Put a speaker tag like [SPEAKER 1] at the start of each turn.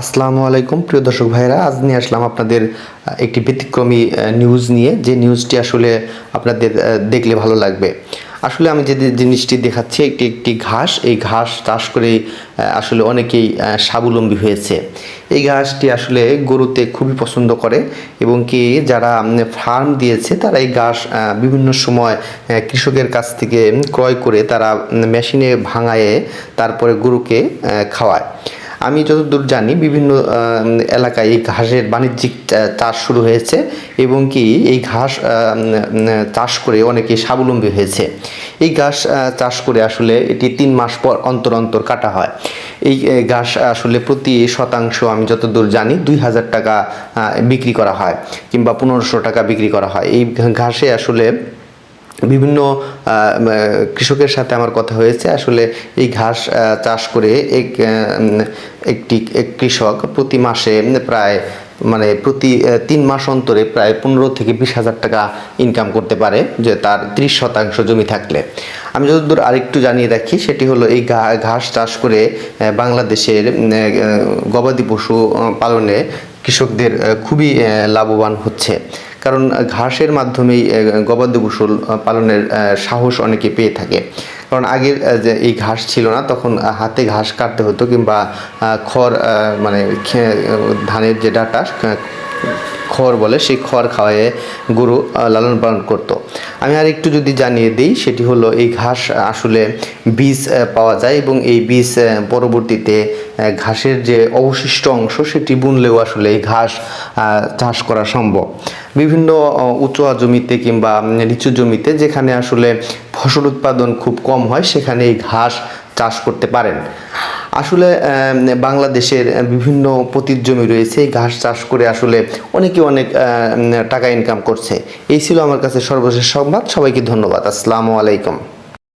[SPEAKER 1] আসসালামু আলাইকুম প্রিয় দর্শক ভাইরা, আজ নিয়ে আসলাম আপনাদের একটি ব্যতিক্রমী নিউজ নিয়ে। যে নিউজটি আসলে আপনাদের দেখলে ভালো লাগবে। আসলে আমি যে জিনিসটি দেখাচ্ছি একটি ঘাস, এই ঘাস চাষ করে আসলে অনেকেই স্বাবলম্বী হয়েছে। এই ঘাসটি আসলে গরুতে খুবই পছন্দ করে এবং কি যারা ফার্ম দিয়েছে তারা এই ঘাস বিভিন্ন সময় কৃষকের কাছ থেকে ক্রয় করে তারা মেশিনে ভাঙায়ে তারপরে গরুকে খাওয়ায়। আমি যতদূর জানি বিভিন্ন এলাকায় এই ঘাসের বাণিজ্যিক চাষ শুরু হয়েছে এবং কি এই ঘাস চাষ করে অনেকে স্বাবলম্বী হয়েছে। এই ঘাস চাষ করে আসলে এটি 3 মাস পর অন্তর অন্তর কাটা হয়। এই ঘাস আসলে প্রতি শতাংশ আমি যতদূর জানি 2000 টাকা বিক্রি করা হয় কিংবা 1500 টাকা বিক্রি করা হয়। এই ঘাসে আসলে বিভিন্ন কৃষকের সাথে আমার কথা হয়েছে। আসলে এই ঘাস চাষ করে এক কৃষক প্রতি মাসে প্রায় প্রতি 3 মাস অন্তরে প্রায় 15 থেকে 20,000 টাকা ইনকাম করতে পারে, যে তার 30% জমি থাকলে। আমি যতদূর আরেকটু জানিয়ে রাখি, সেটি হলো এই ঘাস চাষ করে বাংলাদেশের গবাদি পশু পালনে কৃষকদের খুবই লাভবান হচ্ছে। কারণ ঘাসের মাধ্যমেই গবাদি পশু পালনের সাহস অনেকে পেয়ে থাকে। কারণ আগের যে এই ঘাস ছিল না, তখন হাতে ঘাস কাটতে হতো কিংবা খড় ধানের যে ডাটা খড় বলে, সেই খড় খাওয়ায়ে গরু লালন পালন করত। আমি আর একটু যদি জানিয়ে দিই, সেটি হলো এই ঘাস আসলে বীজ পাওয়া যায় এবং এই বীজ পরবর্তীতে ঘাসের যে অবশিষ্ট অংশ সেটি বুনলেও আসলে এই ঘাস চাষ করা সম্ভব। বিভিন্ন উঁচু জমিতে কিংবা নিচু জমিতে যেখানে আসলে ফসল উৎপাদন খুব কম হয়, সেখানে এই ঘাস চাষ করতে পারেন। আসলে বাংলাদেশের বিভিন্ন পতিত জমি রয়েছে, এই ঘাস চাষ করে আসলে অনেকে অনেক টাকা ইনকাম করছে। এই ছিল আমার কাছে সর্বশেষ সংবাদ। সবাইকে ধন্যবাদ। আসসালামু আলাইকুম।